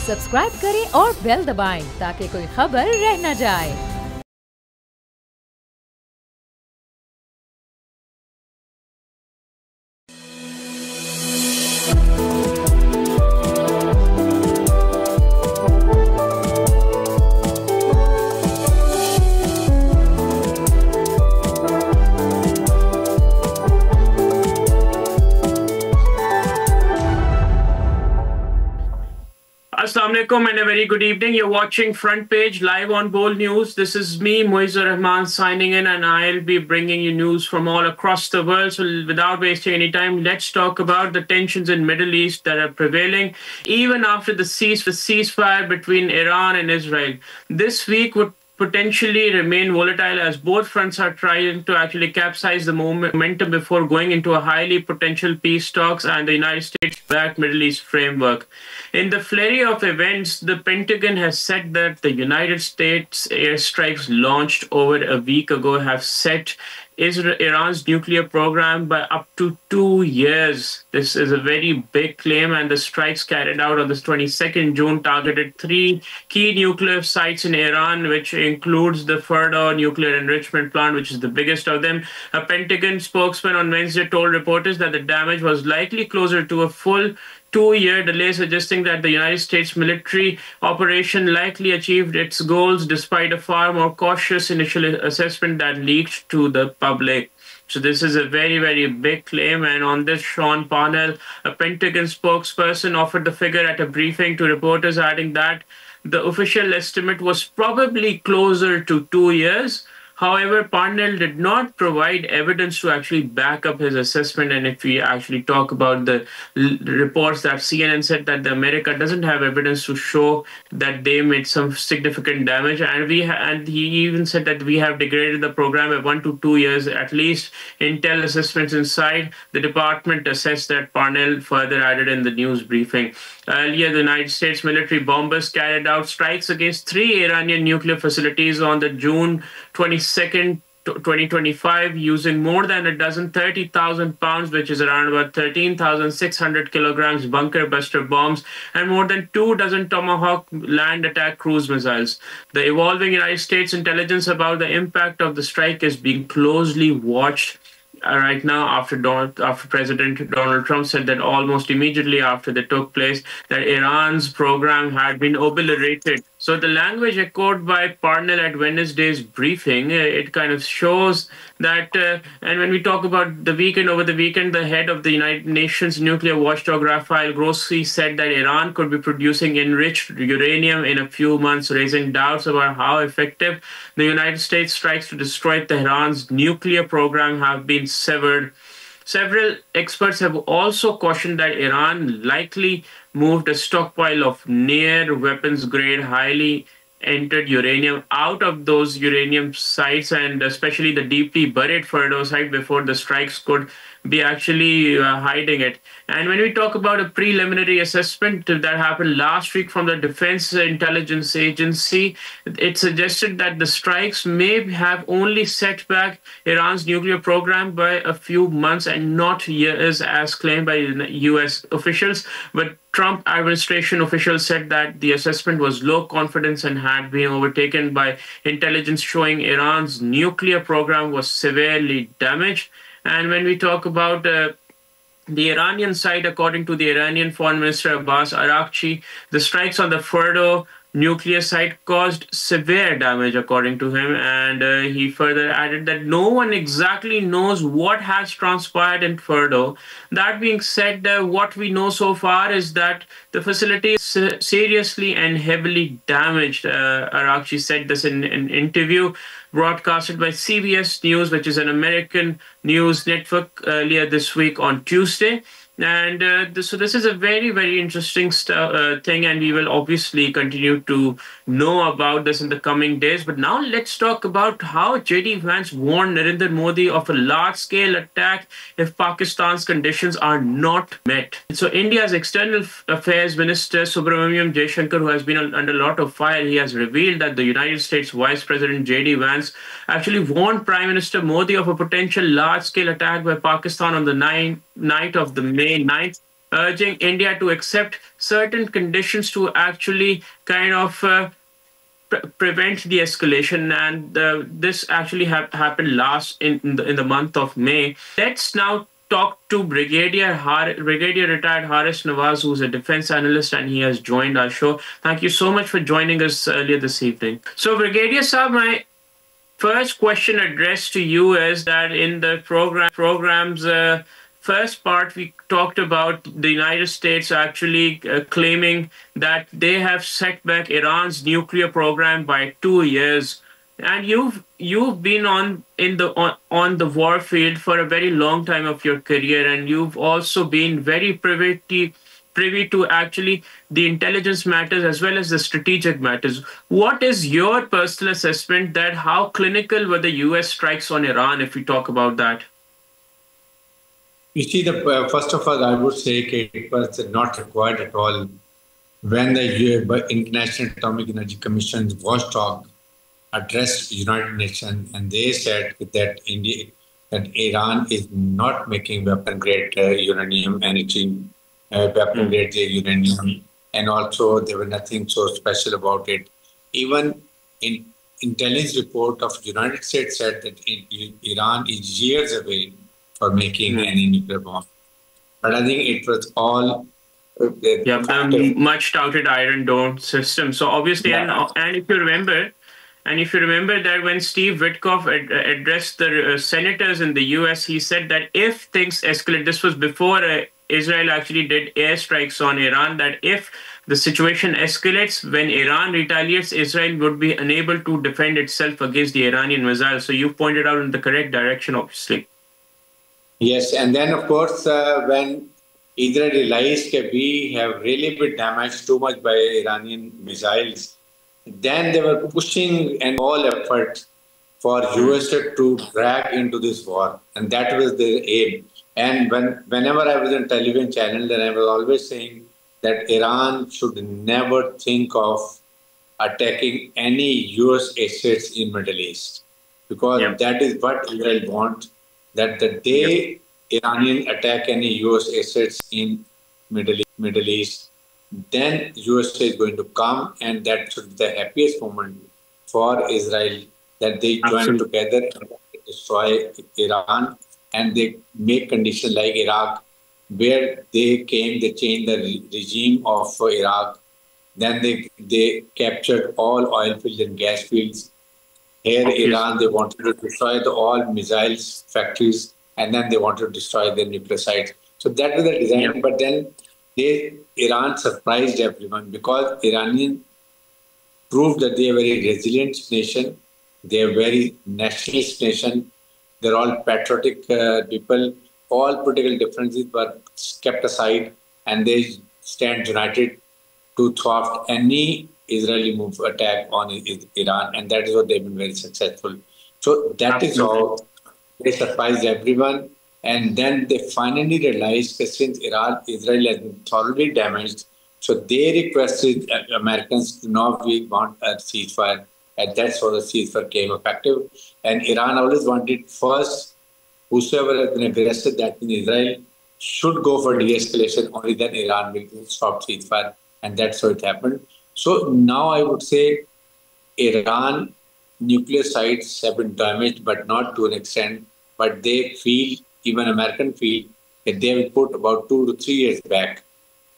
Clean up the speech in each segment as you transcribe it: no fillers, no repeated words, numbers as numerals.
Subscribe करें और bell दबाएं ताकि कोई खबर रह न जाए। Assalamu alaikum and a very good evening. You're watching Front Page live on Bold News. This is me, Moizur Rahman, signing in, and I'll be bringing you news from all across the world. So without wasting any time, let's talk about the tensions in Middle East that are prevailing even after the ceasefire between Iran and Israel. This week would potentially remain volatile as both fronts are trying to actually capsize the momentum before going into a highly potential peace talks and the United States-backed Middle East framework. In the flurry of events, the Pentagon has said that the United States airstrikes launched over a week ago have set Iran's nuclear program by up to 2 years. This is a very big claim, and the strikes carried out on the 22nd June targeted 3 key nuclear sites in Iran, which includes the Fordow nuclear enrichment plant, which is the biggest of them. A Pentagon spokesman on Wednesday told reporters that the damage was likely closer to a full 2-year delay, suggesting that the United States military operation likely achieved its goals despite a far more cautious initial assessment that leaked to the public. So this is a very, very big claim. And on this, Sean Parnell, a Pentagon spokesperson, offered the figure at a briefing to reporters, adding that the official estimate was probably closer to 2 years. However, Parnell did not provide evidence to actually back up his assessment. And if we actually talk about the reports that CNN said that America doesn't have evidence to show that they made some significant damage, and he even said that we have degraded the program by 1 to 2 years at least. Intel assessments inside the department assessed that, Parnell further added in the news briefing. Earlier, the United States military bombers carried out strikes against 3 Iranian nuclear facilities on the June 22nd, 2025, using more than a dozen 30,000 pounds, which is around about 13,600 kilograms bunker buster bombs, and more than 2 dozen Tomahawk land attack cruise missiles. The evolving United States intelligence about the impact of the strike is being closely watched right now after President Donald Trump said that almost immediately after they took place that Iran's program had been obliterated. So the language echoed by Parnell at Wednesday's briefing, it kind of shows that, and when we talk about the weekend, over the weekend, the head of the United Nations nuclear watchdog, Rafael Grossi, said that Iran could be producing enriched uranium in a few months, raising doubts about how effective the United States strikes to destroy Tehran's nuclear program have been severed. Several experts have also cautioned that Iran likely moved a stockpile of near weapons-grade, highly entered uranium out of those uranium sites, and especially the deeply buried Fordow site, before the strikes could be actually hiding it. And when we talk about a preliminary assessment that happened last week from the Defense Intelligence Agency, it suggested that the strikes may have only set back Iran's nuclear program by a few months and not years, as claimed by U.S. officials. But Trump administration officials said that the assessment was low confidence and had been overtaken by intelligence showing Iran's nuclear program was severely damaged. And when we talk about the Iranian side, according to the Iranian Foreign Minister Abbas Araghchi, the strikes on the Fordow nuclear site caused severe damage, according to him. And he further added that no one exactly knows what has transpired in Fordow. That being said, what we know so far is that the facility is seriously and heavily damaged. Araghchi said this in an interview broadcasted by CBS News, which is an American news network, earlier this week on Tuesday. And so this is a very, very interesting thing, and we will obviously continue to know about this in the coming days. But now let's talk about how J.D. Vance warned Narendra Modi of a large-scale attack if Pakistan's conditions are not met. So India's External Affairs Minister Subramaniam Jaishankar, who has been under a lot of fire, he has revealed that the United States Vice President J.D. Vance actually warned Prime Minister Modi of a potential large-scale attack by Pakistan on the night of the May 9th urging India to accept certain conditions to actually kind of prevent the escalation. And this actually happened last in the month of May. Let's now talk to Brigadier retired Haris Nawaz, who's a defense analyst, and he has joined our show. Thank you so much for joining us earlier this evening. So, Brigadier Saab, my first question addressed to you is that in the program's first part, we talked about the United States actually claiming that they have set back Iran's nuclear program by 2 years. And you've been on the war field for a very long time of your career, and you've also been very privy to actually the intelligence matters as well as the strategic matters. What is your personal assessment that how clinical were the US strikes on Iran, if we talk about that? You see, first of all, I would say it was not required at all when the International Atomic Energy Commission's watchdog addressed United Nations, and they said that Iran is not making weapon-grade uranium energy, weapon-grade uranium, and also there was nothing so special about it. Even in intelligence report of United States said that Iran is years away for making any nuclear bomb. But I think it was all the much touted Iron Dome system. So obviously, and if you remember, that when Steve Witkoff addressed the senators in the US, he said that if things escalate, this was before Israel actually did airstrikes on Iran, that if the situation escalates, when Iran retaliates, Israel would be unable to defend itself against the Iranian missiles. So you've pointed out in the correct direction, obviously. Yes, and then of course, when Israel realized that we have really been damaged too much by Iranian missiles, then they were pushing and all efforts for US to drag into this war, and that was their aim. And whenever I was on television channel, then I was always saying that Iran should never think of attacking any US assets in Middle East, because that is what Israel wants. That the day Iranian attack any US assets in Middle East, then USA is going to come, and that should be the happiest moment for Israel, that they join together and destroy Iran, and they make conditions like Iraq, where they changed the regime of Iraq. Then they captured all oil fields and gas fields. Here, Iran, they wanted to destroy all missiles factories, and then they wanted to destroy the nuclear sites. So that was the design. But then Iran surprised everyone, because Iranian proved that they are a very resilient nation. They are a very nationalist nation. They're all patriotic people. All political differences were kept aside, and they stand united to thwart any Israeli attack on Iran, and that is what they've been very successful. So that is how they surprised everyone, and then they finally realized that since Israel has been thoroughly damaged, so they requested Americans to now we want a ceasefire, and that's how the ceasefire came effective. And Iran always wanted first, whosoever has been aggressive, that in Israel, should go for de-escalation, only then Iran will stop ceasefire, and that's how it happened. So now I would say Iran nuclear sites have been damaged, but not to an extent. But they feel, even Americans feel, that they have put about 2 to 3 years back.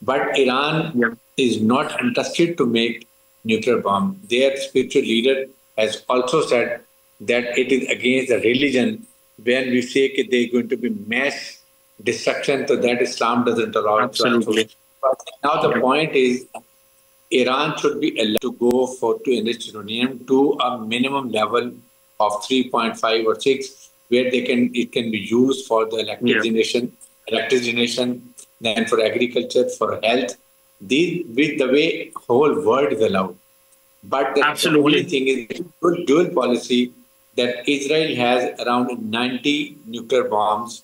But Iran is not interested to make nuclear bomb. Their spiritual leader has also said that it is against the religion when we say that there is going to be mass destruction, so that Islam doesn't allow. Absolutely. But now the point is, Iran should be allowed to go to enrich uranium to a minimum level of 3.5 or 6, where it can be used for the electric generation, then for agriculture, for health. With the way whole world is allowed. But the only thing is dual policy, that Israel has around 90 nuclear bombs.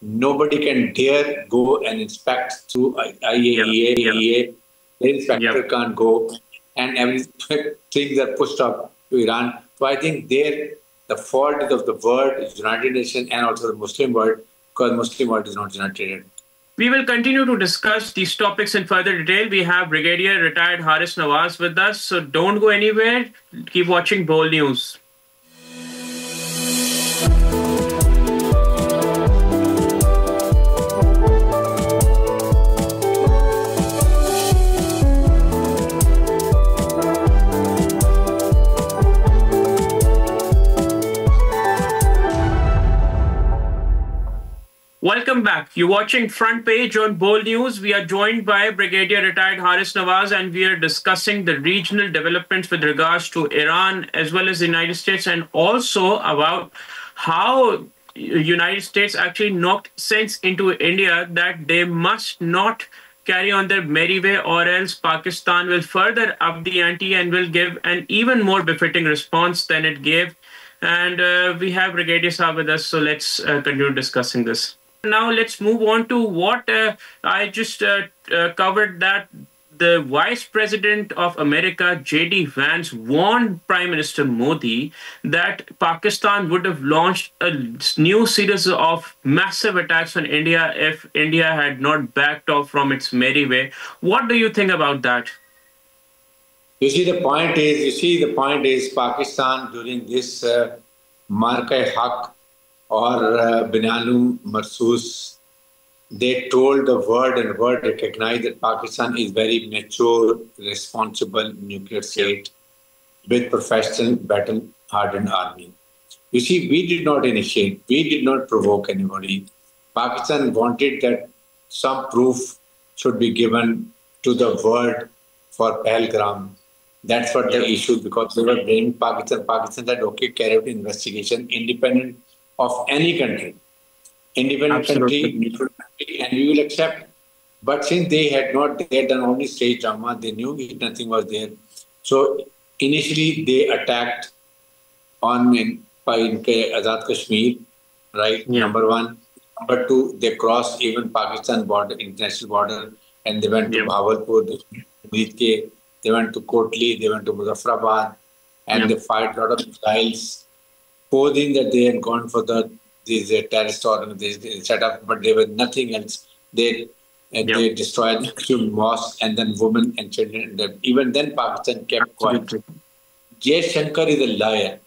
Nobody can dare go and inspect through IAEA. The inspector can't go, and everything are pushed up to Iran. So I think the fault is of the world, United Nations, and also the Muslim world, because Muslim world is not united. We will continue to discuss these topics in further detail. We have Brigadier retired Haris Nawaz with us, so don't go anywhere. Keep watching Bold News. Welcome back. You're watching Front Page on Bold News. We are joined by Brigadier retired Haris Nawaz, and we are discussing the regional developments with regards to Iran as well as the United States, and also about how United States actually knocked sense into India that they must not carry on their merry way, or else Pakistan will further up the ante and will give an even more befitting response than it gave. And we have Brigadier Saab with us, so let's continue discussing this. Now let's move on to what I just covered, that the Vice President of America, J.D. Vance, warned Prime Minister Modi that Pakistan would have launched a new series of massive attacks on India if India had not backed off from its merry way. What do you think about that? The point is Pakistan during this Marka-e-Haq or Binalum Marsus, they told the world, and the world recognized that Pakistan is very mature, responsible nuclear state with professional battle-hardened army. You see, we did not initiate, we did not provoke anybody. Pakistan wanted that some proof should be given to the world for Pahalgam. That's what the issue, because they were blaming Pakistan. Pakistan said, okay, carry out investigation independent of any country. Independent country, neutral country, and we will accept. But since they had done only stage drama, they knew nothing was there. So initially they attacked on Azad Kashmir, right? Number one. Number two, they crossed even Pakistan border, international border, and they went to Bahawalpur, they went to Kotli, they went to Muzaffarabad, and they fired a lot of missiles, posing that they had gone for these terrorist organizations set up, but they were nothing else. They destroyed mosques and then women and children. Even then, Pakistan kept quiet. Jay Shankar is a liar.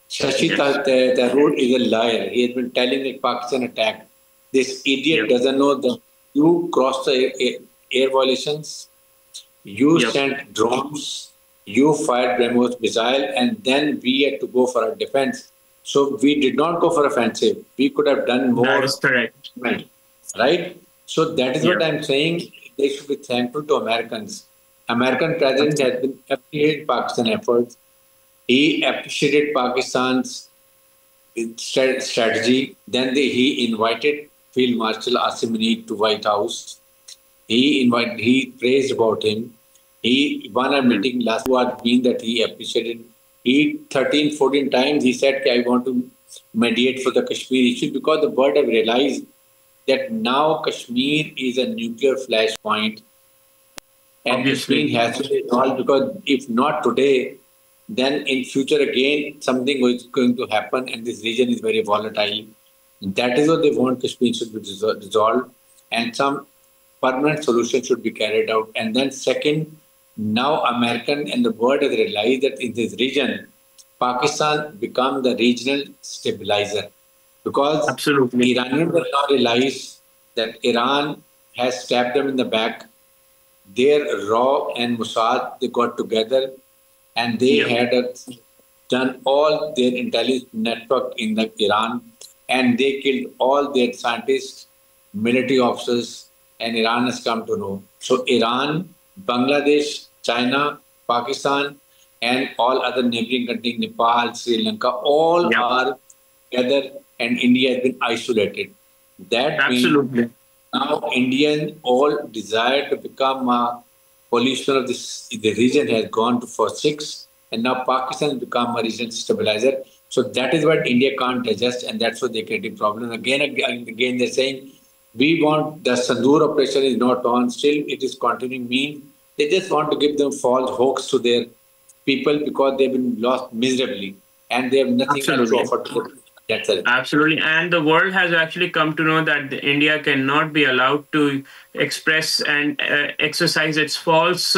Shashi Tharoor is a liar. He has been telling that Pakistan attacked. This idiot doesn't know that you crossed the air violations, you sent drones, you fired BrahMos missile, and then we had to go for our defense. So we did not go for offensive. We could have done more. That is correct. Right? So that is what I'm saying. They should be thankful to Americans. American president has been appreciated Pakistan efforts. He appreciated Pakistan's strategy. Then he invited Field Marshal Asim Munir to White House. He praised about him. He won a meeting last week that he appreciated. He 13, 14 times he said, I want to mediate for the Kashmir issue, because the world have realized that now Kashmir is a nuclear flashpoint, and Kashmir has to be resolved, because if not today, then in future again something is going to happen, and this region is very volatile. That is what they want. Kashmir should be resolved, and some permanent solution should be carried out. And then second, now American and the world has realized that in this region, Pakistan become the regional stabilizer, because Iranians have now realized that Iran has stabbed them in the back. Their RAW and Mossad, they got together and they had done all their intelligence network in Iran, and they killed all their scientists, military officers, and Iran has come to know. So Iran, Bangladesh, China, Pakistan, and all other neighboring countries, Nepal, Sri Lanka, all are together, and India has been isolated. That means now Indian all desire to become a policeman of the region has gone to for 6, and now Pakistan has become a regional stabilizer. So that is what India can't adjust, and that's what they're creating problems. Again, they're saying, we want the Sandur operation is not on, still it is continuing. Mean they just want to give them false hopes to their people, because they've been lost miserably and they have nothing else to offer to them. That's it. Absolutely. And the world has actually come to know that India cannot be allowed to express and exercise its false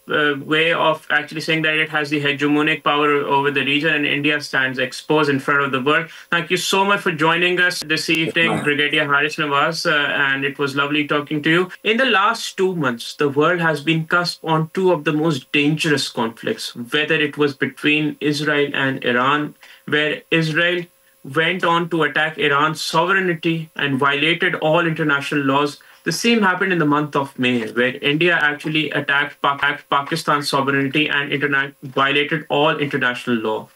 way of actually saying that it has the hegemonic power over the region, and India stands exposed in front of the world. Thank you so much for joining us this evening, Brigadier Haris Nawaz, and it was lovely talking to you. In the last 2 months, the world has been cusp on two of the most dangerous conflicts, whether it was between Israel and Iran, where Israel went on to attack Iran's sovereignty and violated all international laws. The same happened in the month of May, where India actually attacked Pakistan's sovereignty and violated all international law.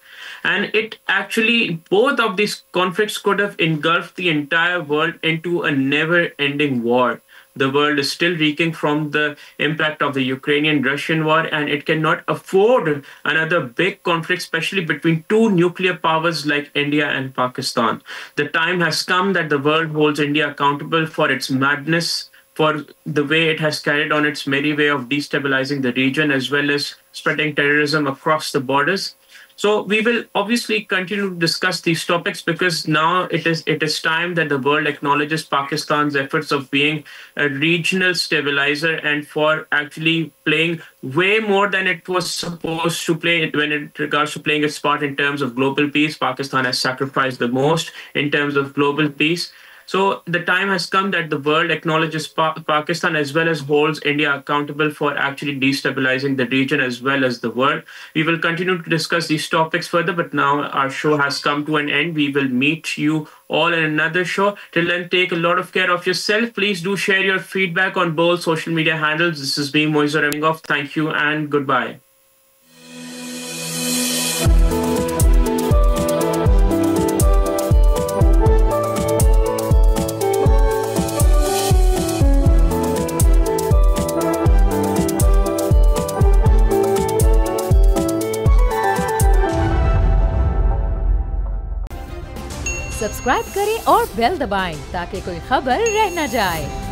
And it actually, both of these conflicts could have engulfed the entire world into a never ending war. The world is still reeking from the impact of the Ukrainian-Russian war, and it cannot afford another big conflict, especially between two nuclear powers like India and Pakistan. The time has come that the world holds India accountable for its madness, for the way it has carried on its merry way of destabilizing the region, as well as spreading terrorism across the borders. So we will obviously continue to discuss these topics, because now it is time that the world acknowledges Pakistan's efforts of being a regional stabilizer, and for actually playing way more than it was supposed to play when it regards to playing its part in terms of global peace. Pakistan has sacrificed the most in terms of global peace. So the time has come that the world acknowledges Pakistan, as well as holds India accountable for actually destabilizing the region as well as the world. We will continue to discuss these topics further, but now our show has come to an end. We will meet you all in another show. Till then, take a lot of care of yourself. Please do share your feedback on both social media handles. This is me, Moiser Amingov. Thank you and goodbye. Subscribe करें और bell दबाएं ताकि कोई खबर रह न जाए।